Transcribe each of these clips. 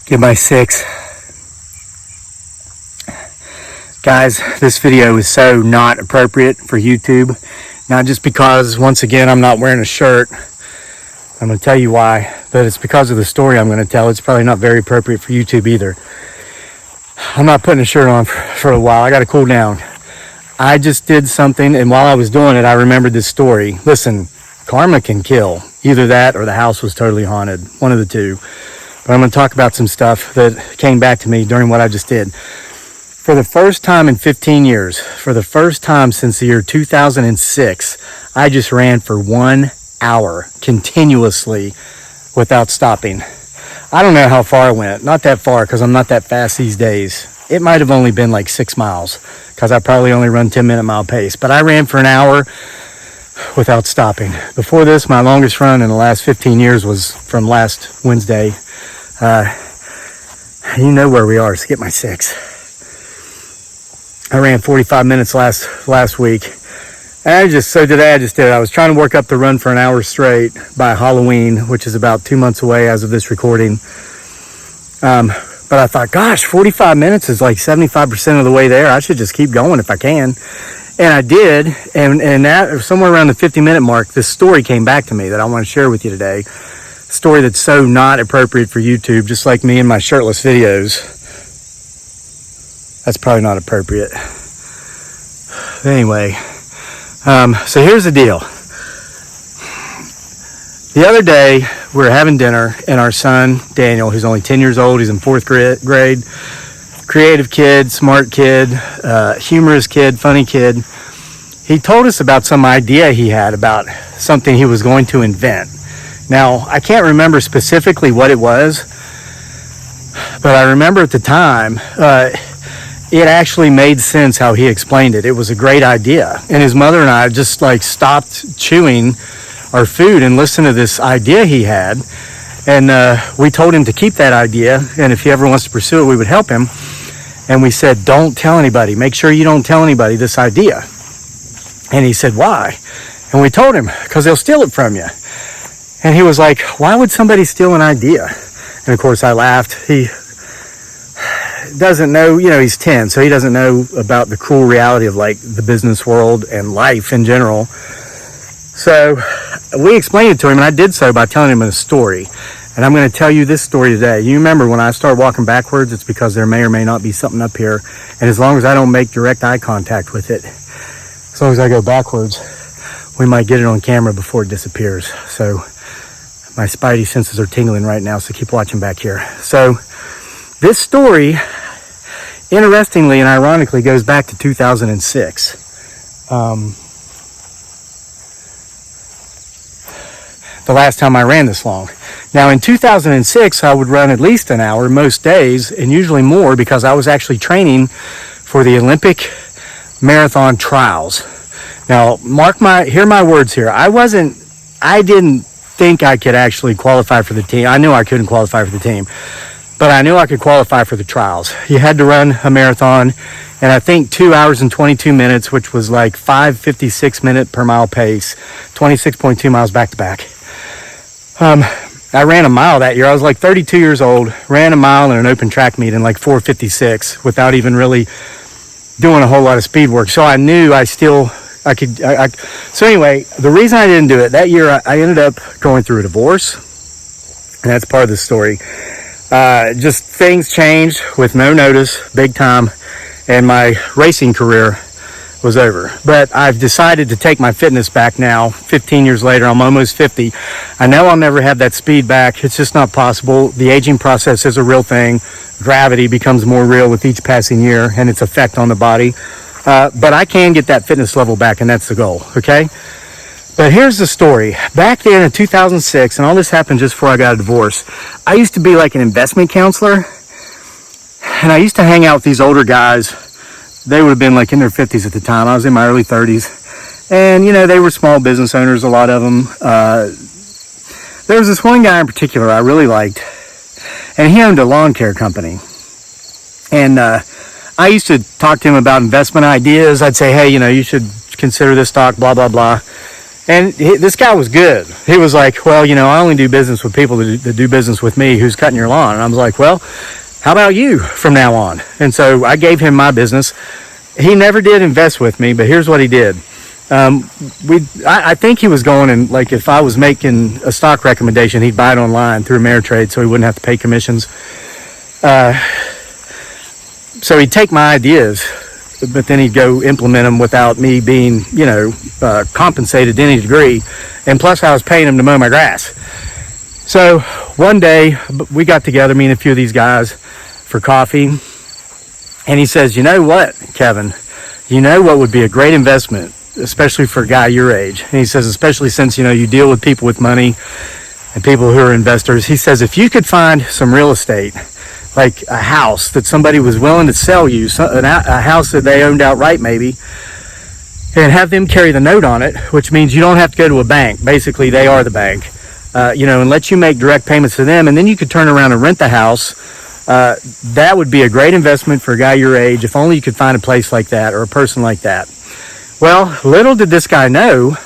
Get my 6. Guys, this video is so not appropriate for YouTube. Not just because, once again, I'm not wearing a shirt. I'm going to tell you why, but it's because of the story I'm going to tell. It's probably not very appropriate for YouTube either. I'm not putting a shirt on for a while. I got to cool down. I just did something, and while I was doing it, I remembered this story. Listen, karma can kill. Either that or the house was totally haunted. One of the two. But I'm going to talk about some stuff that came back to me during what I just did. For the first time in 15 years, for the first time since the year 2006, I just ran for 1 hour continuously without stopping. I don't know how far I went. Not that far because I'm not that fast these days. It might have only been like 6 miles because I probably only run 10-minute mile pace. But I ran for an hour without stopping. Before this, my longest run in the last 15 years was from last Wednesday. You know where we are, so get my 6. I ran 45 minutes last week. And today I just did it. I was trying to work up the run for an hour straight by Halloween, which is about 2 months away as of this recording. But I thought, gosh, 45 minutes is like 75% of the way there. I should just keep going if I can. And I did. And that, somewhere around the 50-minute mark, this story came back to me that I want to share with you today. A story that's so not appropriate for YouTube, just like me and my shirtless videos. That's probably not appropriate. But anyway, so here's the deal. The other day, we were having dinner, and our son, Daniel, who's only 10 years old, he's in 4th grade, creative kid, smart kid, humorous kid, funny kid. He told us about some idea he had about something he was going to invent. Now, I can't remember specifically what it was, but I remember at the time, it actually made sense how he explained it. It was a great idea. And his mother and I just like stopped chewing our food and listened to this idea he had. And we told him to keep that idea. And if he ever wants to pursue it, we would help him. And we said, don't tell anybody. Make sure you don't tell anybody this idea. And he said, why? And we told him, because they'll steal it from you. And he was like, why would somebody steal an idea? And of course I laughed. He doesn't know, he's 10, so he doesn't know about the cruel reality of like the business world and life in general. So we explained it to him, and I did so by telling him a story. And I'm going to tell you this story today. You remember when I start walking backwards, it's because there may or may not be something up here. And as long as I don't make direct eye contact with it, as long as I go backwards, we might get it on camera before it disappears. So my spidey senses are tingling right now, so keep watching back here. So this story, interestingly and ironically, goes back to 2006. The last time I ran this long. Now in 2006, I would run at least an hour most days, and usually more, because I was actually training for the Olympic marathon trials. Now, hear my words here. I didn't think I could actually qualify for the team. I knew I couldn't qualify for the team, but I knew I could qualify for the trials. You had to run a marathon, and I think 2 hours and 22 minutes, which was like 5:56 minute per mile pace, 26.2 miles back to back. I ran a mile that year. I was like 32 years old, ran a mile in an open track meet in like 4:56 without even really doing a whole lot of speed work. So I knew I could. So anyway, the reason I didn't do it that year, I ended up going through a divorce, and that's part of the story. Just things changed with no notice, big time, and my racing career was over. But I've decided to take my fitness back now. 15 years later, I'm almost 50. I know I'll never have that speed back. It's just not possible. The aging process is a real thing. Gravity becomes more real with each passing year and its effect on the body. But I can get that fitness level back, and that's the goal, okay? But here's the story. Back then in 2006, and all this happened just before I got a divorce, I used to be like an investment counselor, and I used to hang out with these older guys. They would have been like in their 50s at the time. I was in my early 30s. And, they were small business owners, a lot of them. There was this one guy in particular I really liked, and he owned a lawn care company. And I used to talk to him about investment ideas. I'd say, hey, you should consider this stock, blah, blah, blah. And this guy was good. He was like, well, I only do business with people that do business with me, who's cutting your lawn. And I was like, well, how about you from now on? And so I gave him my business. He never did invest with me, but here's what he did. I think he was going, and like, if I was making a stock recommendation, he'd buy it online through Ameritrade so he wouldn't have to pay commissions. So he'd take my ideas, but then he'd go implement them without me being, compensated to any degree. And plus I was paying him to mow my grass. So one day we got together, me and a few of these guys, for coffee. And he says, you know what, Kevin, what would be a great investment, especially for a guy your age? And he says, especially since, you deal with people with money and people who are investors. He says, if you could find some real estate, like a house that somebody was willing to sell you, a house that they owned outright maybe, and have them carry the note on it, which means you don't have to go to a bank. Basically, they are the bank, and let you make direct payments to them, and then you could turn around and rent the house. That would be a great investment for a guy your age, if only you could find a place like that or a person like that. Well, little did this guy know,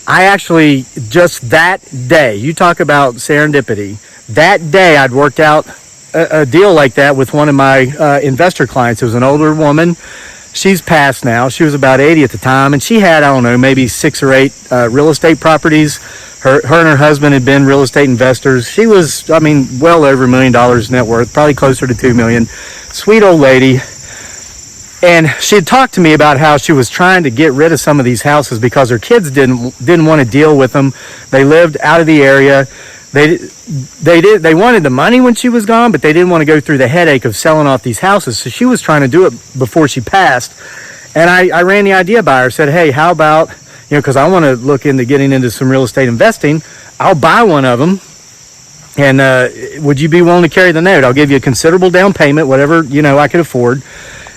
I actually, just that day, you talk about serendipity, that day I'd worked out a deal like that with one of my investor clients. It was an older woman. She's passed now. She was about 80 at the time, and she had, I don't know, maybe 6 or 8 real estate properties. Her and her husband had been real estate investors. She was, well over $1 million net worth, probably closer to $2 million. Sweet old lady. And she had talked to me about how she was trying to get rid of some of these houses because her kids didn't want to deal with them. They lived out of the area. They wanted the money when she was gone, but they didn't want to go through the headache of selling off these houses. So she was trying to do it before she passed. And I ran the idea by her, said, hey, how about, because I want to look into getting into some real estate investing. I'll buy one of them. And would you be willing to carry the note? I'll give you a considerable down payment, whatever, I could afford.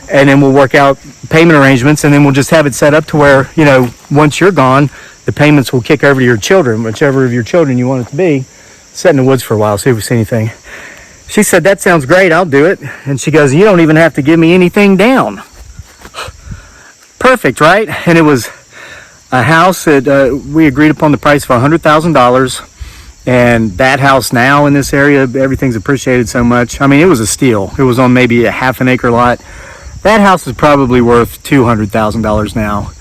And then we'll work out payment arrangements, and then we'll just have it set up to where, once you're gone, the payments will kick over to your children, whichever of your children you want it to be. Sit in the woods for a while, see if we see anything. She said, that sounds great, I'll do it. And she goes, you don't even have to give me anything down. Perfect, right? And it was a house that we agreed upon the price of $100,000. And that house now in this area, everything's appreciated so much. It was a steal. It was on maybe a half an acre lot. That house is probably worth $200,000 now.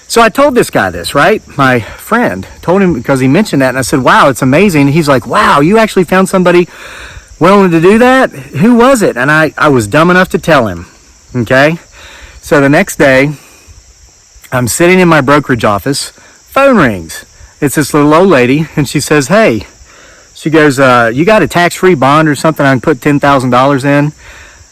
So I told this guy this, right? My friend told him, because he mentioned that, and I said, wow, it's amazing. He's like, wow, you actually found somebody willing to do that? Who was it? And I was dumb enough to tell him, okay? So the next day, I'm sitting in my brokerage office, phone rings. It's this little old lady, and she says, hey, she goes, you got a tax-free bond or something I can put $10,000 in? And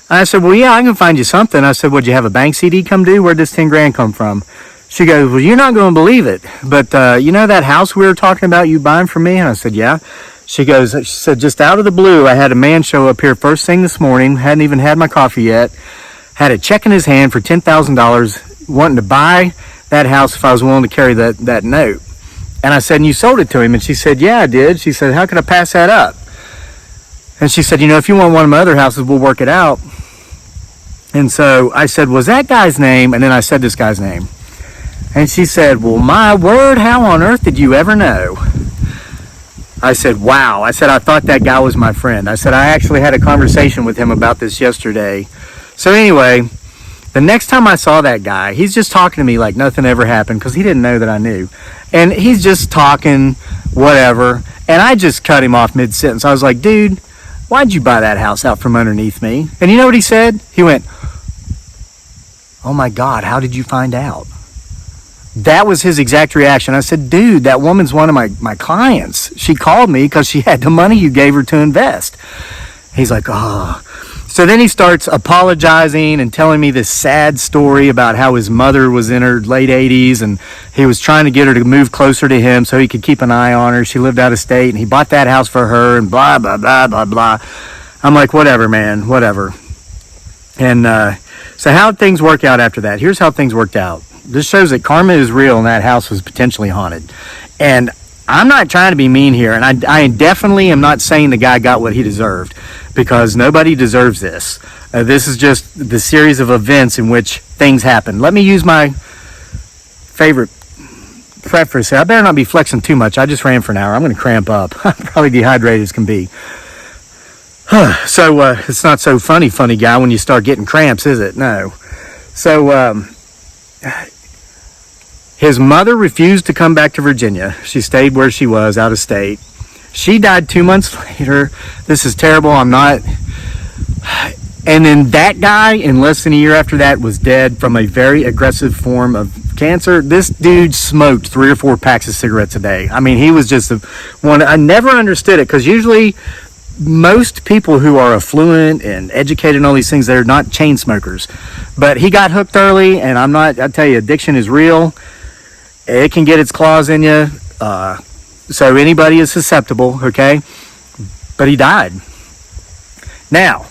I said, well, yeah, I can find you something. I said, would you have a bank CD come due? Where'd this 10 grand come from? She goes, well, you're not going to believe it, but that house we were talking about you buying from me? And I said, yeah. She said, just out of the blue, I had a man show up here first thing this morning, hadn't even had my coffee yet, had a check in his hand for $10,000, wanting to buy that house if I was willing to carry that note. And I said, and you sold it to him? And she said, yeah, I did. She said, how could I pass that up? And she said, if you want one of my other houses, we'll work it out. And so I said, was that guy's name? And then I said this guy's name. And she said, well, my word, how on earth did you ever know? I said, wow. I said, I thought that guy was my friend. I said, I actually had a conversation with him about this yesterday. So anyway, the next time I saw that guy, he's just talking to me like nothing ever happened because he didn't know that I knew. And he's just talking, whatever. And I just cut him off mid-sentence. I was like, dude, why'd you buy that house out from underneath me? And you know what he said? He went, oh my God, how did you find out? That was his exact reaction. I said, dude, that woman's one of my clients. She called me because she had the money you gave her to invest. He's like, oh. So then he starts apologizing and telling me this sad story about how his mother was in her late 80s and he was trying to get her to move closer to him so he could keep an eye on her. She lived out of state and he bought that house for her and blah, blah, blah, blah, blah. I'm like, whatever, man, whatever. And so how'd things work out after that? Here's how things worked out. This shows that karma is real and that house was potentially haunted. And I'm not trying to be mean here, and I definitely am not saying the guy got what he deserved, because nobody deserves this. This is just the series of events in which things happen. Let me use my favorite preface. I better not be flexing too much. I just ran for an hour. I'm going to cramp up. I'm probably dehydrated as can be. So it's not so funny guy when you start getting cramps, is it? No. So his mother refused to come back to Virginia. She stayed where she was, out of state. She died 2 months later. This is terrible. I'm not. And then that guy, in less than a year after that, was dead from a very aggressive form of cancer. This dude smoked 3 or 4 packs of cigarettes a day. I mean, he was just one. I never understood it, because usually most people who are affluent and educated and all these things, they're not chain smokers. But he got hooked early, and I tell you, addiction is real. It can get its claws in you. So anybody is susceptible, okay? But he died. Now,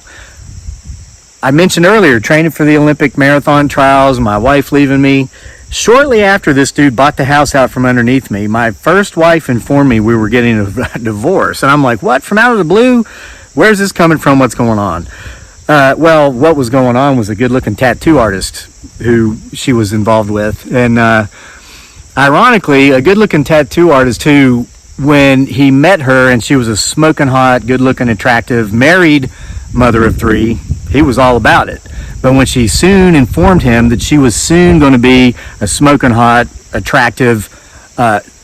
I mentioned earlier, training for the Olympic marathon trials, my wife leaving me. Shortly after this dude bought the house out from underneath me, my first wife informed me we were getting a divorce. And I'm like, what? From out of the blue? Where's this coming from? What's going on? Well, what was going on was a good-looking tattoo artist who she was involved with. And ironically, a good-looking tattoo artist who, when he met her and she was a smoking hot, good-looking, attractive, married mother of 3, he was all about it. But when she soon informed him that she was soon going to be a smoking hot, attractive,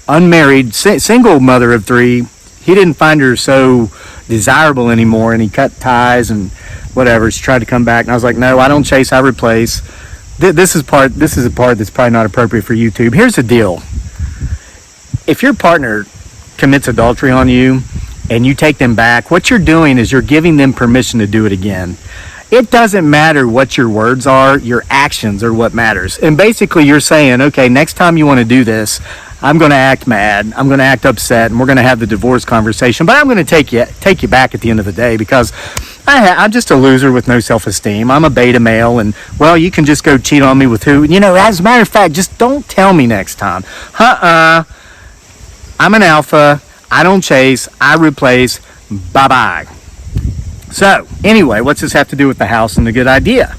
unmarried, single mother of 3, he didn't find her so desirable anymore, and he cut ties and whatever. She tried to come back, and I was like, no, I don't chase, I replace. This is a part that's probably not appropriate for YouTube. Here's the deal. If your partner commits adultery on you and you take them back, what you're doing is you're giving them permission to do it again. It doesn't matter what your words are, your actions are what matters. And basically you're saying, okay, next time you want to do this, I'm going to act mad, I'm going to act upset, and we're going to have the divorce conversation, but I'm going to take you back at the end of the day, because I'm just a loser with no self-esteem. I'm a beta male, and, well, you can just go cheat on me with who. As a matter of fact, just don't tell me next time. I'm an alpha. I don't chase. I replace. Bye-bye. So, anyway, what's this have to do with the house and the good idea?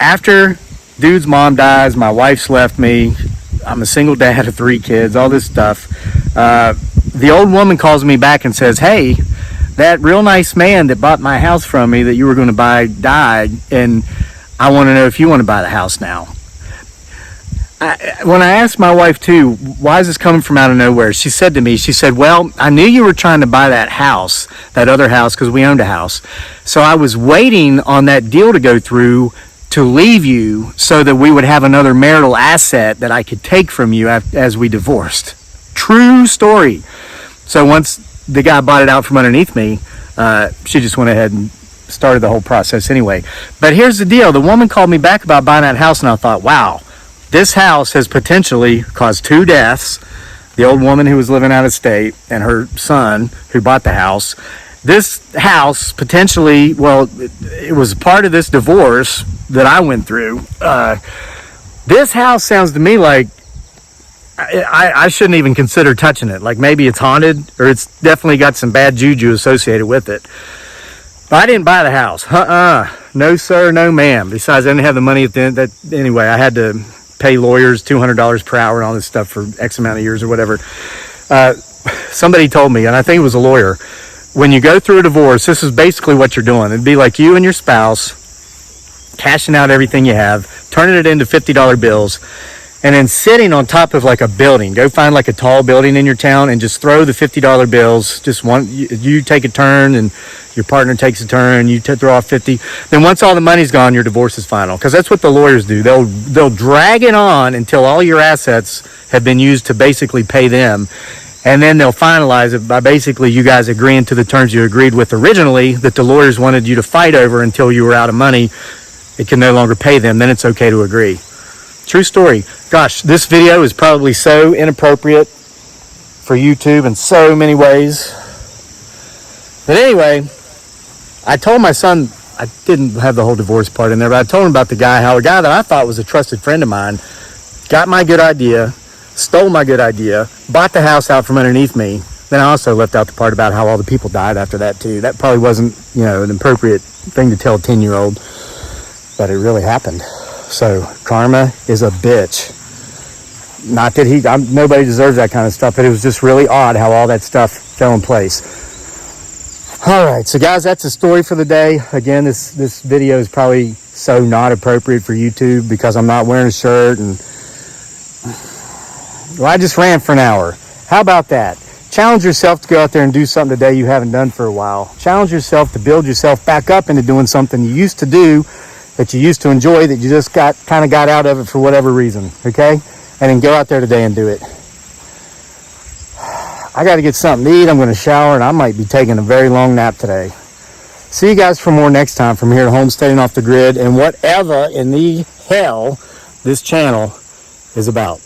After dude's mom dies, my wife's left me. I'm a single dad of 3 kids, all this stuff. The old woman calls me back and says, hey, that real nice man that bought my house from me that you were going to buy died, and I want to know if you want to buy the house now. When I asked my wife, too, why is this coming from out of nowhere? She said to me, well, I knew you were trying to buy that house, that other house, because we owned a house. So I was waiting on that deal to go through to leave you so that we would have another marital asset that I could take from you as we divorced. True story. So once the guy bought it out from underneath me, she just went ahead and started the whole process anyway. But here's the deal. The woman called me back about buying that house, and I thought, wow, this house has potentially caused 2 deaths. The old woman who was living out of state and her son who bought the house. This house potentially, well, it was part of this divorce that I went through. This house sounds to me like I shouldn't even consider touching it. Like maybe it's haunted, or it's definitely got some bad juju associated with it. But I didn't buy the house. No, sir, no, ma'am. Besides, I didn't have the money at the end. Anyway, I had to pay lawyers $200 per hour and all this stuff for X amount of years or whatever. Somebody told me, and I think it was a lawyer, when you go through a divorce, this is basically what you're doing. It'd be like you and your spouse cashing out everything you have, turning it into $50 bills, and then sitting on top of like a building. Go find like a tall building in your town and just throw the $50 bills. Just one, you take a turn and your partner takes a turn, you throw off 50. Then once all the money's gone, your divorce is final. Because that's what the lawyers do. They'll drag it on until all your assets have been used to basically pay them. And then they'll finalize it by basically you guys agreeing to the terms you agreed with originally that the lawyers wanted you to fight over until you were out of money. It can no longer pay them. Then it's okay to agree. True story. Gosh, this video is probably so inappropriate for YouTube in so many ways. But anyway, I told my son, I didn't have the whole divorce part in there, but I told him about the guy, how a guy that I thought was a trusted friend of mine got my good idea, stole my good idea, bought the house out from underneath me. Then I also left out the part about how all the people died after that too. That probably wasn't, an appropriate thing to tell a 10-year-old, but it really happened. So karma is a bitch. Not that nobody deserves that kind of stuff, but it was just really odd how all that stuff fell in place. All right, so guys, that's the story for the day. Again, this video is probably so not appropriate for YouTube because I'm not wearing a shirt, and well, I just ran for an hour. How about that? Challenge yourself to go out there and do something today you haven't done for a while. Challenge yourself to build yourself back up into doing something you used to do, that you used to enjoy, that you just kind of got out of it for whatever reason, okay? And then go out there today and do it. I got to get something to eat. I'm going to shower, and I might be taking a very long nap today. See you guys for more next time from here at Homesteading Off the Grid and whatever in the hell this channel is about.